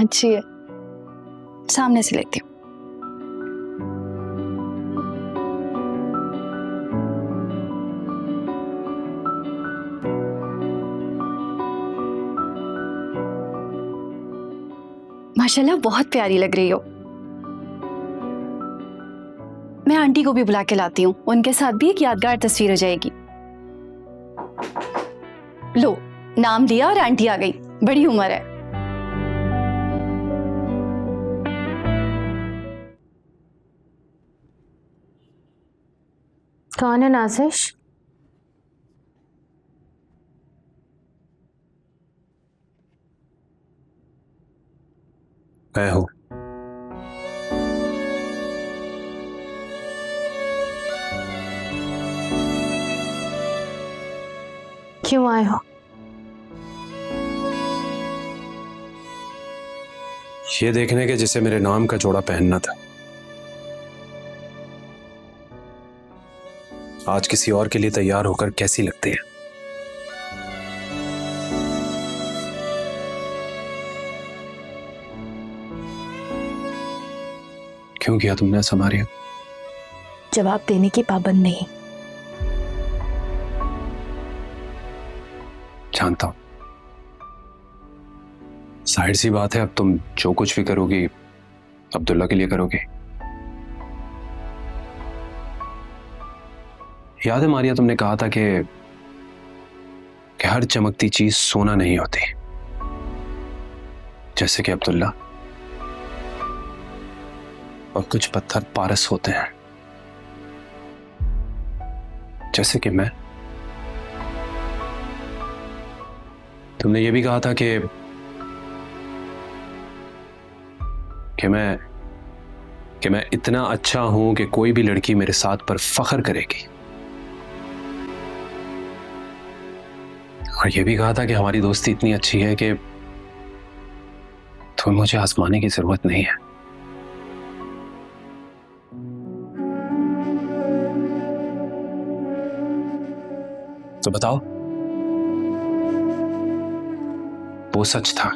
अच्छी है, सामने से लेती हूँ। माशाल्लाह बहुत प्यारी लग रही हो। मैं आंटी को भी बुला के लाती हूँ, उनके साथ भी एक यादगार तस्वीर हो जाएगी। लो, नाम लिया और आंटी आ गई। बड़ी उम्र है। कौन है नाज़िश? मैं हूं। क्यों आए हो? ये देखने के जिसे मेरे नाम का जोड़ा पहनना था, आज किसी और के लिए तैयार होकर कैसी लगती है। क्यों किया तुमने ऐसा मारिया? जवाब देने की पाबंद नहीं। जानता हूं, जाहिर सी बात है, अब तुम जो कुछ भी करोगी अब्दुल्ला के लिए करोगी। याद है मारिया, तुमने कहा था कि हर चमकती चीज सोना नहीं होती, जैसे कि अब्दुल्ला, और कुछ पत्थर पारस होते हैं, जैसे कि मैं। तुमने ये भी कहा था कि मैं इतना अच्छा हूं कि कोई भी लड़की मेरे साथ पर फख्र करेगी, और ये भी कहा था कि हमारी दोस्ती इतनी अच्छी है कि तुम्हें मुझे आजमाने की जरूरत नहीं है। तो बताओ, वो सच था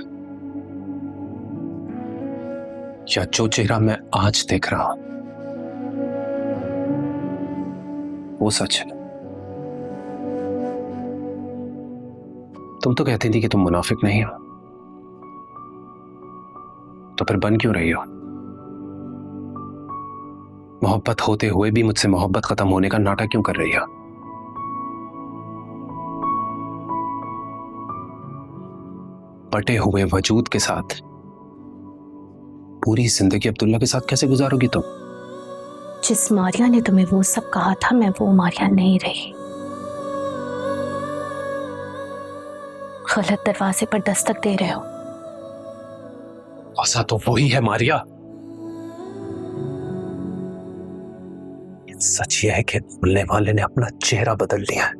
या जो चेहरा मैं आज देख रहा हूं वो सच है? तुम तो कहती थी कि तुम मुनाफिक नहीं हो, तो फिर बन क्यों रही हो? मोहब्बत होते हुए भी मुझसे मोहब्बत खत्म होने का नाटक क्यों कर रही हो? बटे हुए वजूद के साथ पूरी जिंदगी अब्दुल्ला के साथ कैसे गुजारोगी तुम? जिस मारिया ने तुम्हें वो सब कहा था, मैं वो मारिया नहीं रही। गलत दरवाजे पर दस्तक दे रहे हो। ऐसा तो वही है मारिया। सच यह है कि बोलने वाले ने अपना चेहरा बदल लिया है।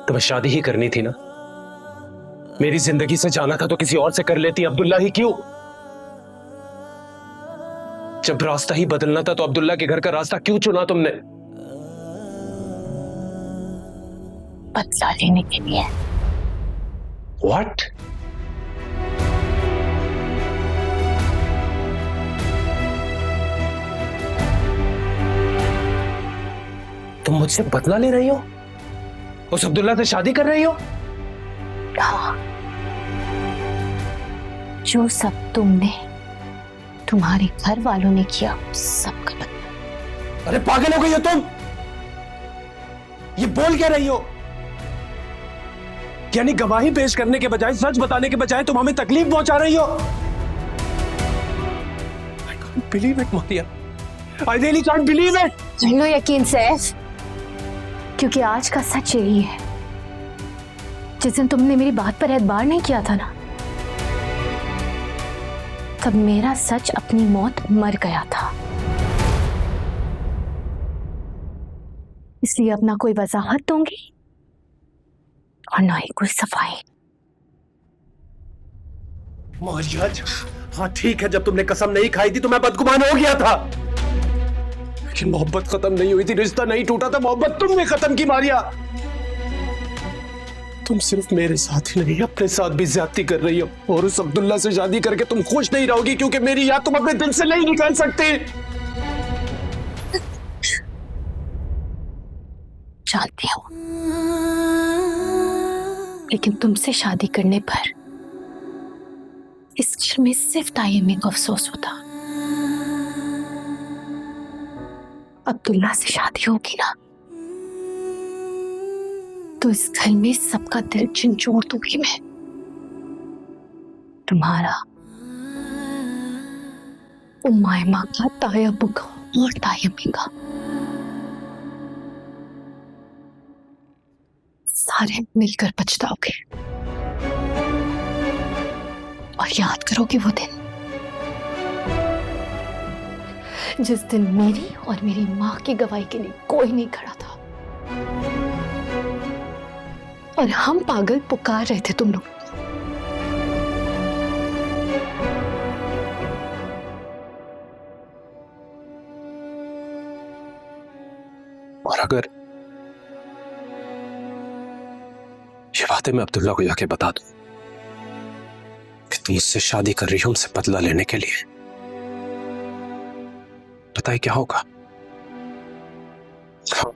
तुम्हें शादी ही करनी थी ना? मेरी जिंदगी से जाना था तो किसी और से कर लेती, अब्दुल्ला ही क्यों? जब रास्ता ही बदलना था तो अब्दुल्ला के घर का रास्ता क्यों चुना तुमने? बदला लेने के लिए। What? तुम मुझसे बदला ले रही हो? उस अब्दुल्ला से शादी कर रही हो? हाँ, जो सब तुमने, तुम्हारे घर वालों ने किया, सब गलत। अरे पागल हो गई हो तुम? ये बोल क्या रही हो? यानी गवाही पेश करने के बजाय, सच बताने के बजाय तुम हमें तकलीफ पहुंचा रही हो? I can't believe it, Maria. I really can't believe it. लो यकीन सैफ, क्योंकि आज का सच यही है। जिस दिन तुमने मेरी बात पर एतबार नहीं किया था ना, तब मेरा सच अपनी मौत मर गया था। इसलिए अब ना कोई वजाहत दूंगी और ना ही कोई सफाई। मारिया, हाँ ठीक है, जब तुमने कसम नहीं खाई थी तो मैं बदगुमान हो गया था, लेकिन मोहब्बत खत्म नहीं हुई थी, रिश्ता नहीं टूटा था, मोहब्बत तुमने खत्म की मारिया। तुम सिर्फ मेरे साथ ही नहीं अपने साथ भी ज्यादती कर रही हो, और उस अब्दुल्ला से शादी करके तुम खुश नहीं रहोगी क्योंकि मेरी याद तुम अपने दिल से नहीं निकाल सकते। जानती हूँ, लेकिन तुमसे शादी करने पर इस घर में सिर्फ तायम्मी को अफसोस होता। अब्दुल्ला से शादी होगी ना तो इस घर में सबका दिल झंझोड़ दूंगी मैं, तुम्हारा, उम्मायमा का, तायब्बू का और तायम्मी का। सारे मिलकर पछताओगे और याद करोगे वो दिन जिस दिन मेरी और मेरी मां की गवाही के लिए कोई नहीं खड़ा था और हम पागल पुकार रहे थे तुम लोग। और अगर ये बातें मैं अब्दुल्ला को जाके बता दूं कि तुम मुझसे शादी कर रही हो उनसे बदला लेने के लिए, बताइए क्या होगा? हाँ।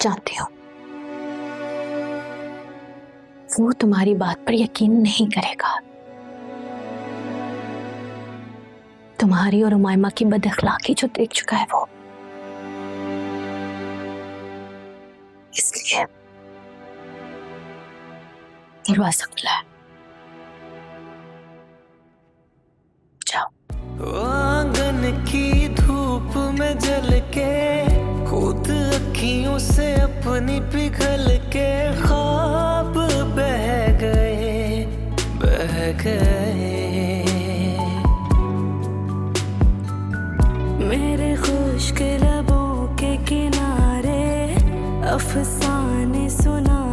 जानती हूँ वो तुम्हारी बात पर यकीन नहीं करेगा। तुम्हारी और उमायमा की बदअखलाकी जो देख चुका है वो, इसलिए दरवाजा खुला है। जाओ। आंगन की धूप में जल के खुद अखियों से अपनी पिघल के ख्वाब बह गए, बह गए। मेरे खुश्क लबों के किनारे अफसाने सुना